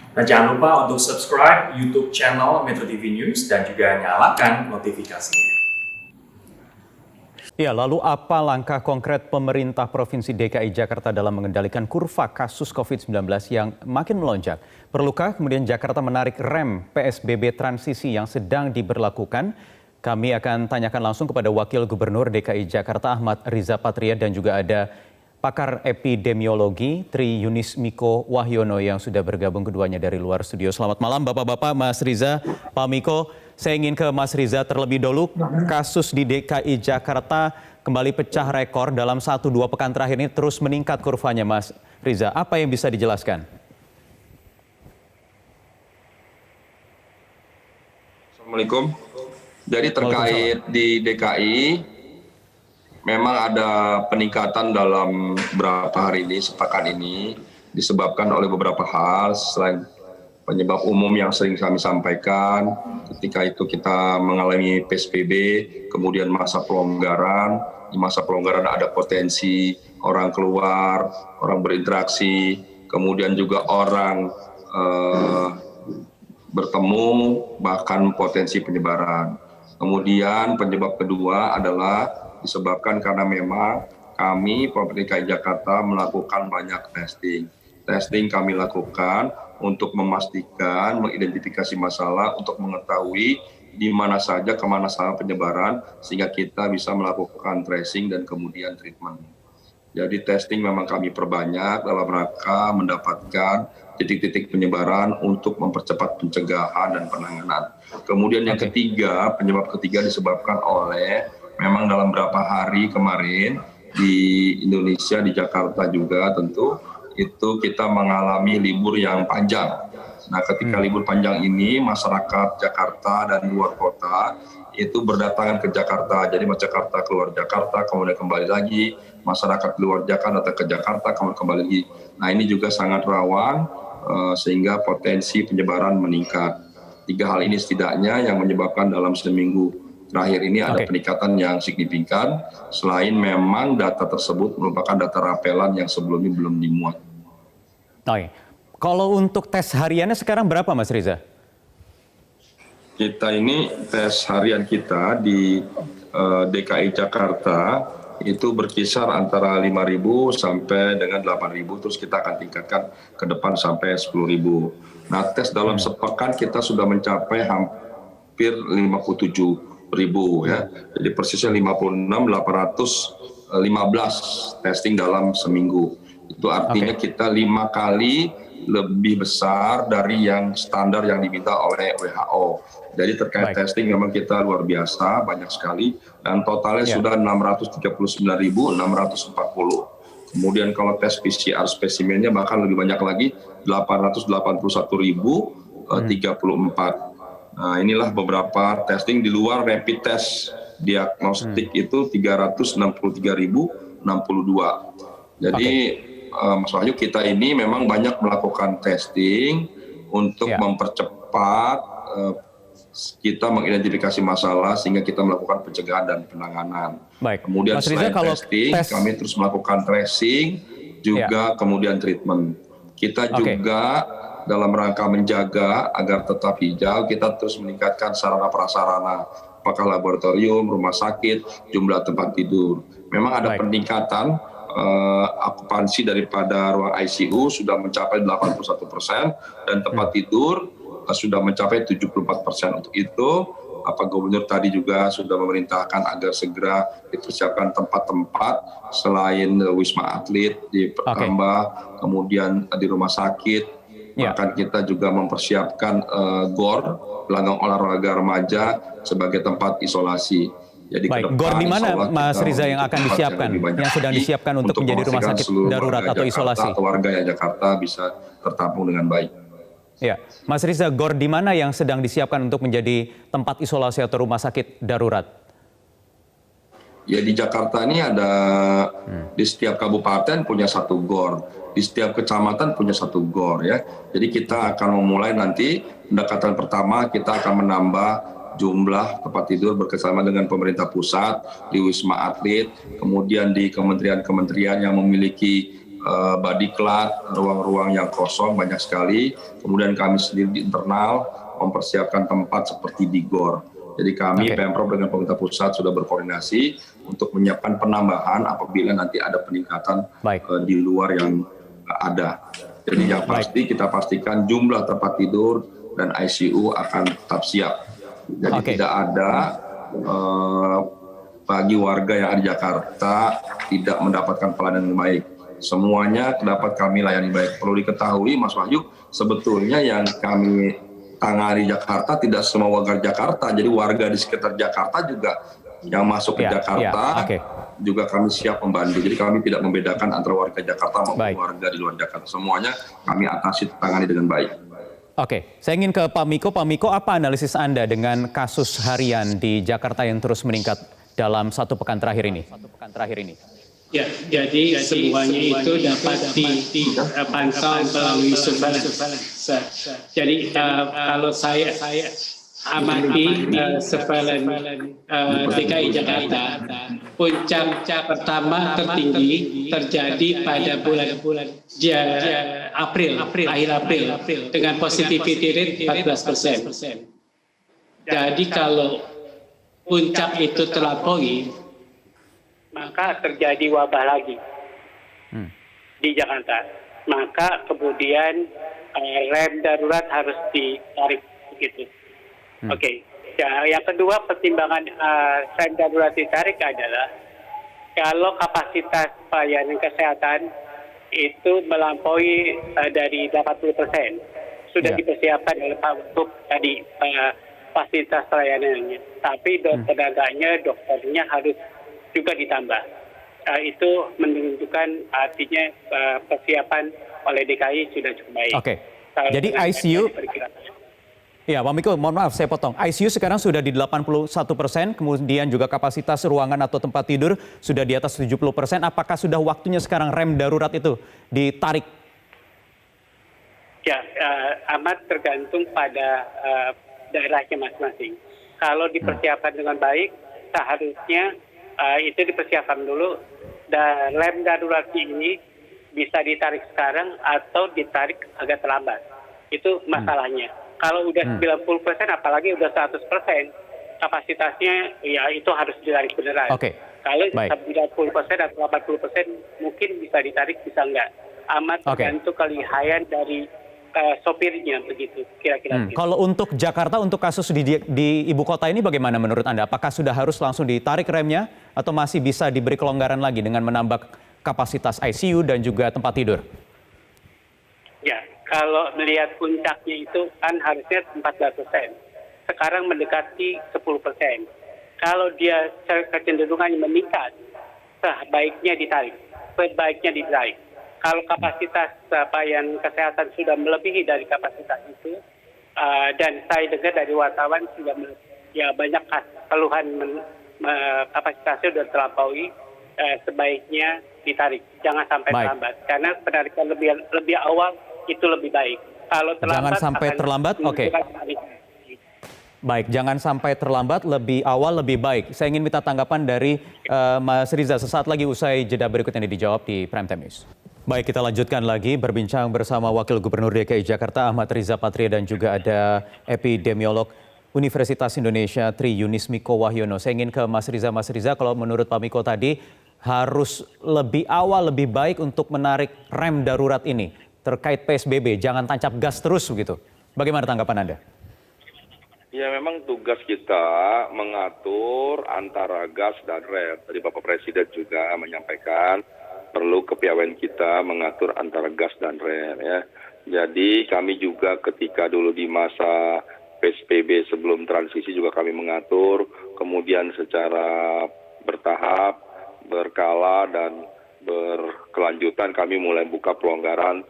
Dan jangan lupa untuk subscribe YouTube channel Metro TV News dan juga nyalakan notifikasinya. Ya, lalu apa langkah konkret pemerintah Provinsi DKI Jakarta dalam mengendalikan kurva kasus COVID-19 yang makin melonjak? Perlukah kemudian Jakarta menarik rem PSBB transisi yang sedang diberlakukan? Kami akan tanyakan langsung kepada Wakil Gubernur DKI Jakarta Ahmad Riza Patria dan juga ada pakar epidemiologi Tri Yunis Miko Wahyono yang sudah bergabung keduanya dari luar studio. Selamat malam Bapak-Bapak, Mas Riza, Pak Miko. Saya ingin ke Mas Riza terlebih dahulu. Kasus di DKI Jakarta kembali pecah rekor dalam 1-2 pekan terakhir ini terus meningkat kurvanya, Mas Riza. Apa yang bisa dijelaskan? Assalamualaikum. Jadi terkait di DKI, memang ada peningkatan dalam beberapa hari ini, sepekan ini, disebabkan oleh beberapa hal selain penyebab umum yang sering kami sampaikan. Ketika itu kita mengalami PSBB, kemudian masa pelonggaran. Di masa pelonggaran ada potensi orang keluar, orang berinteraksi, kemudian juga orang bertemu, bahkan potensi penyebaran. Kemudian penyebab kedua adalah disebabkan karena memang kami Provinsi DKI Jakarta melakukan banyak testing. Testing kami lakukan untuk memastikan, mengidentifikasi masalah, untuk mengetahui di mana saja, kemana saja penyebaran, sehingga kita bisa melakukan tracing dan kemudian treatment. Jadi testing memang kami perbanyak dalam rangka mendapatkan titik-titik penyebaran untuk mempercepat pencegahan dan penanganan. Kemudian yang ketiga, penyebab ketiga disebabkan oleh memang dalam beberapa hari kemarin di Indonesia, di Jakarta juga tentu, itu kita mengalami libur yang panjang. Nah, ketika libur panjang ini, masyarakat Jakarta dan luar kota itu berdatangan ke Jakarta. Jadi Jakarta keluar Jakarta, kemudian kembali lagi. Masyarakat luar Jakarta datang ke Jakarta, kemudian kembali lagi. Nah, ini juga sangat rawan, sehingga potensi penyebaran meningkat. 3 hal ini setidaknya yang menyebabkan dalam seminggu terakhir ini ada peningkatan yang signifikan, selain memang data tersebut merupakan data rapelan yang sebelumnya belum dimuat. Oke. Kalau untuk tes hariannya sekarang berapa, Mas Riza? Kita ini tes harian kita di DKI Jakarta itu berkisar antara 5.000 sampai dengan 8.000, terus kita akan tingkatkan ke depan sampai 10.000. Nah, tes dalam sepekan kita sudah mencapai hampir 57.000 ya. Jadi persisnya 56.815 testing dalam seminggu. Itu artinya kita 5 kali lebih besar dari yang standar yang diminta oleh WHO. Jadi terkait testing memang kita luar biasa, banyak sekali, dan totalnya sudah 639.640. Kemudian kalau tes PCR spesimennya bahkan lebih banyak lagi, 881.034. Nah, inilah beberapa testing di luar rapid test diagnostik itu 363.062. Jadi Mas Wahyu, kita ini memang banyak melakukan testing untuk mempercepat kita mengidentifikasi masalah sehingga kita melakukan pencegahan dan penanganan. Kemudian Mas Riza, selain testing, kami terus melakukan tracing, juga kemudian treatment. Kita juga dalam rangka menjaga agar tetap hijau, kita terus meningkatkan sarana prasarana, apakah laboratorium, rumah sakit, jumlah tempat tidur. Memang ada peningkatan okupansi daripada ruang ICU sudah mencapai 81% dan tempat tidur sudah mencapai 74%. Untuk itu, Pak Gubernur tadi juga sudah memerintahkan agar segera dipersiapkan tempat-tempat selain Wisma Atlet di Pertambah, kemudian di rumah sakit. Bahkan kita juga mempersiapkan GOR, gelanggang olahraga remaja, sebagai tempat isolasi. Jadi GOR di mana, Mas Riza, yang akan disiapkan, yang sedang disiapkan untuk menjadi rumah sakit darurat atau isolasi? Atau warga yang Jakarta bisa tertampung dengan baik. Ya, Mas Riza, GOR di mana yang sedang disiapkan untuk menjadi tempat isolasi atau rumah sakit darurat? Ya, di Jakarta ini ada di setiap kabupaten punya 1 GOR, di setiap kecamatan punya 1 GOR ya. Jadi kita akan memulai nanti pendekatan pertama, kita akan menambah jumlah tempat tidur bersama dengan pemerintah pusat di Wisma Atlet, kemudian di kementerian-kementerian yang memiliki Badiklat, ruang-ruang yang kosong banyak sekali. Kemudian kami sendiri di internal mempersiapkan tempat seperti di GOR. Jadi kami Pemprov dengan pemerintah pusat sudah berkoordinasi untuk menyiapkan penambahan apabila nanti ada peningkatan di luar yang ada. Jadi yang pasti kita pastikan jumlah tempat tidur dan ICU akan tetap siap. Jadi tidak ada bagi warga yang ada di Jakarta tidak mendapatkan pelayanan yang baik. Semuanya dapat kami layani baik. Perlu diketahui Mas Wahyu, sebetulnya yang kami tangani Jakarta tidak semua warga Jakarta. Jadi warga di sekitar Jakarta juga yang masuk ke Jakarta juga kami siap membantu. Jadi kami tidak membedakan antara warga Jakarta maupun warga di luar Jakarta. Semuanya kami atasi tangani dengan baik. Oke, saya ingin ke Pak Miko. Pak Miko, apa analisis Anda dengan kasus harian di Jakarta yang terus meningkat dalam satu pekan terakhir ini? Ya, jadi semuanya itu dapat dipantau melalui surveillance. Jadi kalau saya amati surveillance DKI Jakarta, puncak pertama tertinggi terjadi pada bulan akhir April dengan positivity rate 14%. Jadi kalau puncak itu terlampaui, maka terjadi wabah lagi di Jakarta. Maka kemudian rem darurat harus ditarik begitu. Oke. Ya, yang kedua pertimbangan rem darurat ditarik adalah kalau kapasitas pelayanan kesehatan itu melampaui dari 80%. Sudah dipersiapkan oleh Pak Wagub tadi fasilitas pelayanannya. Tapi dokternya harus juga ditambah. Itu menunjukkan artinya persiapan oleh DKI sudah cukup baik. Oke. Jadi ICU, ya Pak Miko, mohon maaf saya potong. ICU sekarang sudah di 81%, kemudian juga kapasitas ruangan atau tempat tidur sudah di atas 70%. Apakah sudah waktunya sekarang rem darurat itu ditarik? Ya, amat tergantung pada daerahnya masing-masing. Kalau dipersiapkan dengan baik, seharusnya itu dipersiapkan dulu. Dan rem darurat ini bisa ditarik sekarang atau ditarik agak terlambat. Itu masalahnya. Kalau udah 90%, apalagi udah 100%, kapasitasnya ya itu harus ditarik beneran. Kalau 90% atau 80% mungkin bisa ditarik, bisa enggak. Amat tergantung kelihayan dari sopirnya begitu, kira-kira. Kalau untuk Jakarta, untuk kasus di ibu kota ini bagaimana menurut Anda? Apakah sudah harus langsung ditarik remnya atau masih bisa diberi kelonggaran lagi dengan menambah kapasitas ICU dan juga tempat tidur? Ya, kalau melihat puncaknya itu kan harusnya 14%. Sekarang mendekati 10%. Kalau dia kecenderungannya meningkat, sebaiknya ditarik. Kalau kapasitas yang kesehatan sudah melebihi dari kapasitas itu, dan saya dengar dari wartawan sudah banyak keluhan kapasitasnya sudah terlampaui, sebaiknya ditarik, jangan sampai terlambat. Karena penarikan lebih awal itu lebih baik. Kalau terlambat, jangan sampai terlambat, Baik, jangan sampai terlambat, lebih awal lebih baik. Saya ingin minta tanggapan dari Mas Riza sesaat lagi usai jeda berikut ini dijawab di Prime Time News. Baik, kita lanjutkan lagi berbincang bersama Wakil Gubernur DKI Jakarta Ahmad Riza Patria dan juga ada epidemiolog Universitas Indonesia Tri Yunis Miko Wahyono. Saya ingin ke Mas Riza. Mas Riza, kalau menurut Pak Miko tadi harus lebih awal lebih baik untuk menarik rem darurat ini terkait PSBB, jangan tancap gas terus begitu. Bagaimana tanggapan Anda? Ya, memang tugas kita mengatur antara gas dan rem. Tadi Bapak Presiden juga menyampaikan perlu kepiawaian kita mengatur antara gas dan rem ya. Jadi kami juga ketika dulu di masa PSBB sebelum transisi juga kami mengatur, kemudian secara bertahap, berkala dan berkelanjutan kami mulai buka pelonggaran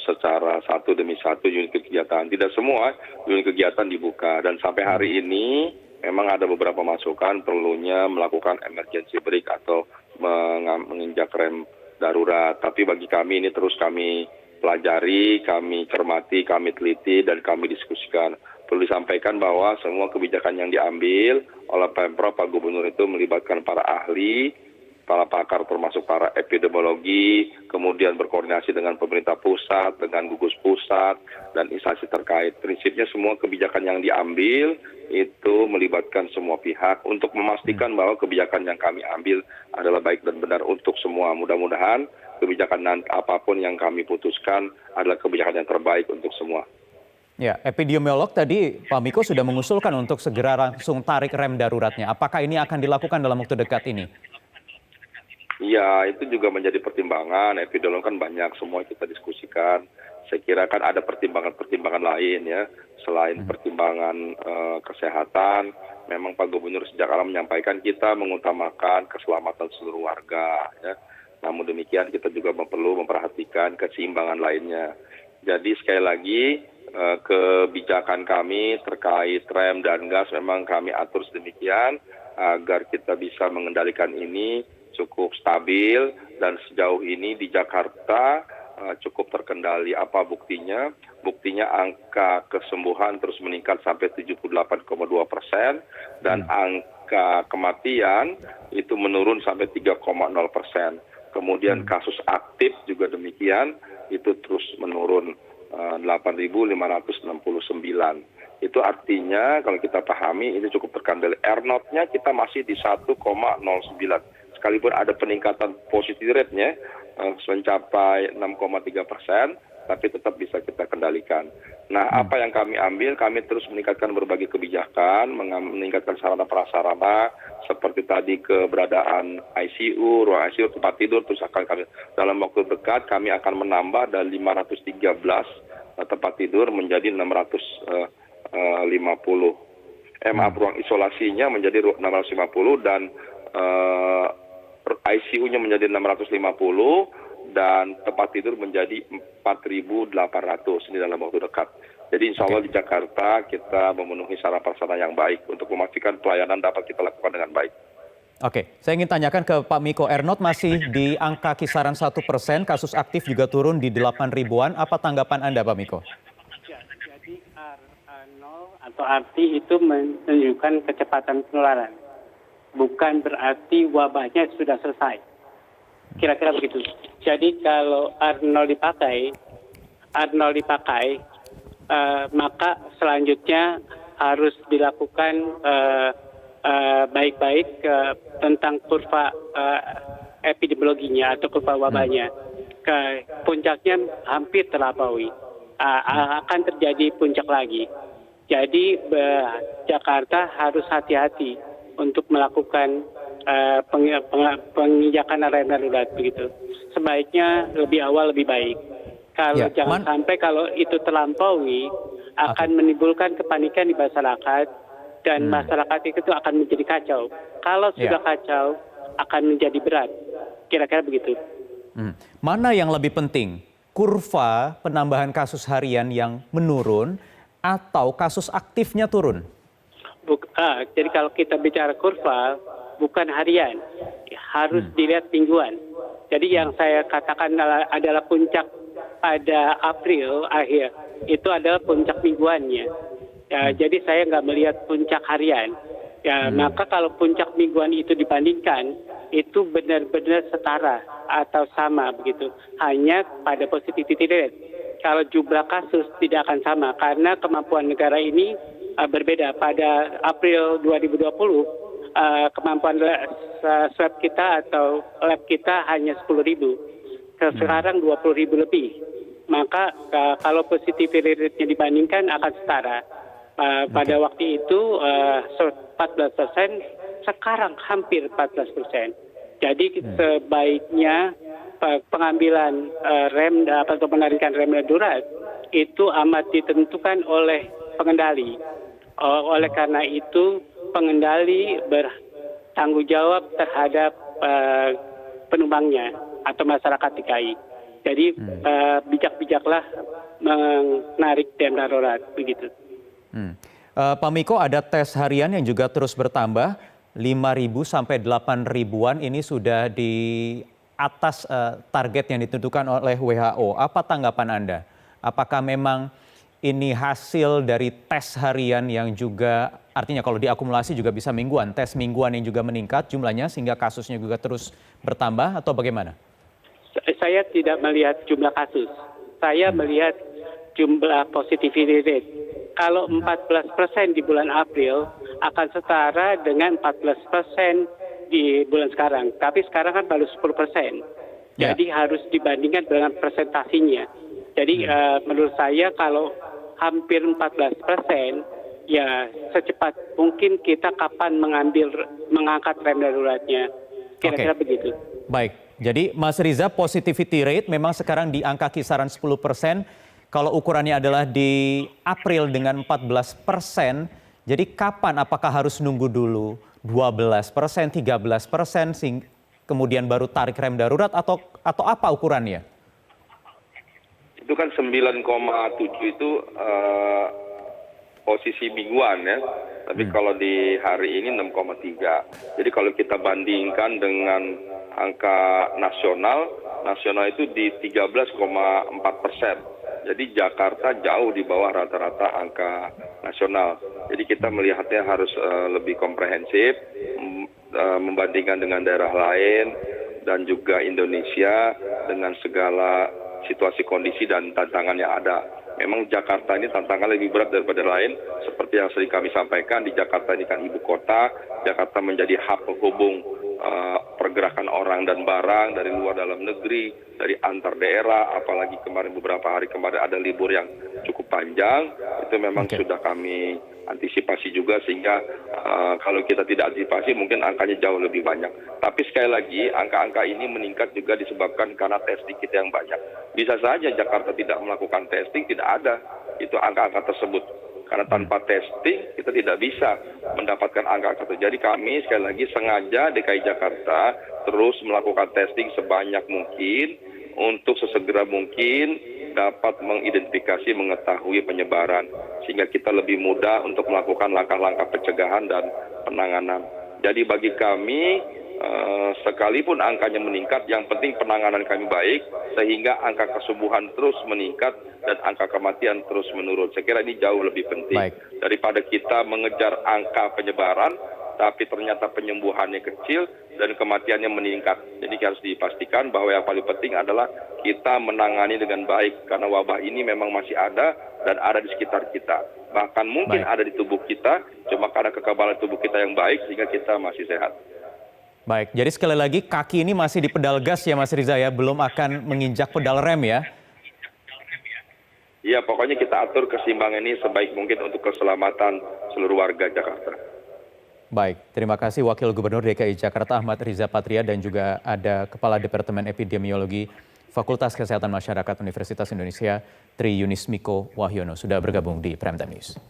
secara satu demi satu unit kegiatan. Tidak semua unit kegiatan dibuka dan sampai hari ini memang ada beberapa masukan perlunya melakukan emergency brake atau menginjak rem darurat. Tapi bagi kami ini terus kami pelajari, kami cermati, kami teliti dan kami diskusikan. Perlu disampaikan bahwa semua kebijakan yang diambil oleh Pemprov Pak Gubernur itu melibatkan para ahli, para pakar termasuk para epidemiologi, kemudian berkoordinasi dengan pemerintah pusat, dengan gugus pusat, dan instansi terkait. Prinsipnya semua kebijakan yang diambil itu melibatkan semua pihak untuk memastikan bahwa kebijakan yang kami ambil adalah baik dan benar untuk semua. Mudah-mudahan kebijakan apapun yang kami putuskan adalah kebijakan yang terbaik untuk semua. Ya, epidemiolog tadi Pak Miko sudah mengusulkan untuk segera langsung tarik rem daruratnya. Apakah ini akan dilakukan dalam waktu dekat ini? Ya, itu juga menjadi pertimbangan. Epidemiolog kan banyak, semua kita diskusikan. Saya kira kan ada pertimbangan-pertimbangan lain ya. Selain pertimbangan kesehatan, memang Pak Gubernur sejak awal menyampaikan kita mengutamakan keselamatan seluruh warga. Ya. Namun demikian kita juga perlu memperhatikan keseimbangan lainnya. Jadi sekali lagi kebijakan kami terkait rem dan gas memang kami atur sedemikian agar kita bisa mengendalikan ini cukup stabil, dan sejauh ini di Jakarta cukup terkendali. Apa buktinya? Buktinya angka kesembuhan terus meningkat sampai 78,2% dan angka kematian itu menurun sampai 3,0%. Kemudian kasus aktif juga demikian, itu terus menurun 8.569. Itu artinya kalau kita pahami ini cukup terkendali. R0-nya kita masih di 1,09. Sekalipun ada peningkatan positivity rate-nya mencapai 6,3%, tapi tetap bisa kita kendalikan. Nah, apa yang kami ambil, kami terus meningkatkan berbagai kebijakan, meningkatkan sarana prasarana, seperti tadi keberadaan ICU, ruang ICU, tempat tidur, terus akan kami dalam waktu dekat kami akan menambah dari 513 tempat tidur menjadi 650. Ruang isolasinya menjadi 650 dan ICU-nya menjadi 650 dan tempat tidur menjadi 4.800 ini dalam waktu dekat. Jadi insya Allah di Jakarta kita memenuhi sarana prasarana yang baik untuk memastikan pelayanan dapat kita lakukan dengan baik. Oke, saya ingin tanyakan ke Pak Miko, R0 masih di angka kisaran 1%, kasus aktif juga turun di 8 ribuan. Apa tanggapan Anda Pak Miko? Jadi R0 atau arti itu menunjukkan kecepatan penularan. Bukan berarti wabahnya sudah selesai. Kira-kira begitu. Jadi kalau R0 dipakai, maka selanjutnya harus dilakukan baik-baik tentang kurva epidemiologinya atau kurva wabahnya. Puncaknya hampir terlampaui. Akan terjadi puncak lagi. Jadi Jakarta harus hati-hati untuk melakukan penginjakan rem darurat begitu. Sebaiknya lebih awal lebih baik. Kalau jangan sampai kalau itu terlampaui akan menimbulkan kepanikan di masyarakat dan masyarakat itu akan menjadi kacau. Kalau sudah kacau akan menjadi berat. Kira-kira begitu. Mana yang lebih penting? Kurva penambahan kasus harian yang menurun atau kasus aktifnya turun? Jadi kalau kita bicara kurva, bukan harian, harus dilihat mingguan. Jadi yang saya katakan adalah puncak pada April akhir, itu adalah puncak mingguannya. Jadi saya nggak melihat puncak harian. Maka kalau puncak mingguan itu dibandingkan, itu benar-benar setara atau sama begitu. Hanya pada positivity rate. Kalau jumlah kasus tidak akan sama karena kemampuan negara ini berbeda. Pada April 2020, kemampuan swab kita atau lab kita hanya 10.000. Sekarang 20.000 lebih. Maka kalau positivity rate-nya dibandingkan akan setara. Pada waktu itu 14%, sekarang hampir 14%. Jadi sebaiknya pengambilan rem atau penarikan rem darurat itu amat ditentukan oleh pengendali. Oleh karena itu, pengendali bertanggung jawab terhadap penumpangnya atau masyarakat DKI. Jadi bijak-bijaklah menarik rem darurat begitu. Pak Miko, ada tes harian yang juga terus bertambah, 5.000 sampai 8.000-an ini sudah di atas target yang ditentukan oleh WHO. Apa tanggapan Anda? Apakah memang ini hasil dari tes harian yang juga Artinya kalau diakumulasi juga bisa mingguan, tes mingguan yang juga meningkat jumlahnya sehingga kasusnya juga terus bertambah atau bagaimana? Saya tidak melihat jumlah kasus. Saya melihat jumlah positivity rate. Kalau 14% di bulan April akan setara dengan 14% di bulan sekarang. Tapi sekarang kan baru 10%. Ya. Jadi harus dibandingkan dengan presentasinya. Jadi menurut saya kalau hampir 14%, ya secepat mungkin kita kapan mengangkat rem daruratnya. Kira-kira begitu. Baik, jadi Mas Riza, positivity rate memang sekarang di angka kisaran 10%. Kalau ukurannya adalah di April dengan 14%, jadi kapan apakah harus nunggu dulu 12%, 13%, kemudian baru tarik rem darurat atau apa ukurannya? Itu kan 9,7 itu posisi mingguan ya. Tapi kalau di hari ini 6,3. Jadi kalau kita bandingkan dengan angka nasional itu di 13,4%. Jadi Jakarta jauh di bawah rata-rata angka nasional. Jadi kita melihatnya harus lebih komprehensif, membandingkan dengan daerah lain dan juga Indonesia dengan segala situasi kondisi dan tantangan yang ada. Memang Jakarta ini tantangan lebih berat daripada lain. Seperti yang sering kami sampaikan, di Jakarta ini kan ibu kota, Jakarta menjadi hub penghubung pergerakan orang dan barang dari luar dalam negeri, dari antar daerah, apalagi beberapa hari kemarin ada libur yang cukup panjang, itu memang sudah kami antisipasi juga sehingga kalau kita tidak antisipasi mungkin angkanya jauh lebih banyak. Tapi sekali lagi angka-angka ini meningkat juga disebabkan karena testing kita yang banyak. Bisa saja Jakarta tidak melakukan testing, tidak ada itu angka-angka tersebut. Karena tanpa testing kita tidak bisa mendapatkan angka itu. Jadi kami sekali lagi sengaja DKI Jakarta terus melakukan testing sebanyak mungkin untuk sesegera mungkin dapat mengidentifikasi, mengetahui penyebaran. Sehingga kita lebih mudah untuk melakukan langkah-langkah pencegahan dan penanganan. Jadi bagi kami sekalipun angkanya meningkat, yang penting penanganan kami baik sehingga angka kesembuhan terus meningkat dan angka kematian terus menurun. Saya kira ini jauh lebih penting daripada kita mengejar angka penyebaran tapi ternyata penyembuhannya kecil dan kematiannya meningkat. Jadi harus dipastikan bahwa yang paling penting adalah kita menangani dengan baik karena wabah ini memang masih ada dan ada di sekitar kita. Bahkan mungkin ada di tubuh kita, cuma karena kekebalan tubuh kita yang baik sehingga kita masih sehat. Baik, jadi sekali lagi kaki ini masih di pedal gas ya Mas Riza ya, belum akan menginjak pedal rem ya? Iya, pokoknya kita atur keseimbangan ini sebaik mungkin untuk keselamatan seluruh warga Jakarta. Baik, terima kasih Wakil Gubernur DKI Jakarta Ahmad Riza Patria dan juga ada Kepala Departemen Epidemiologi Fakultas Kesehatan Masyarakat Universitas Indonesia Tri Yunis Miko Wahyono sudah bergabung di Prime Time News.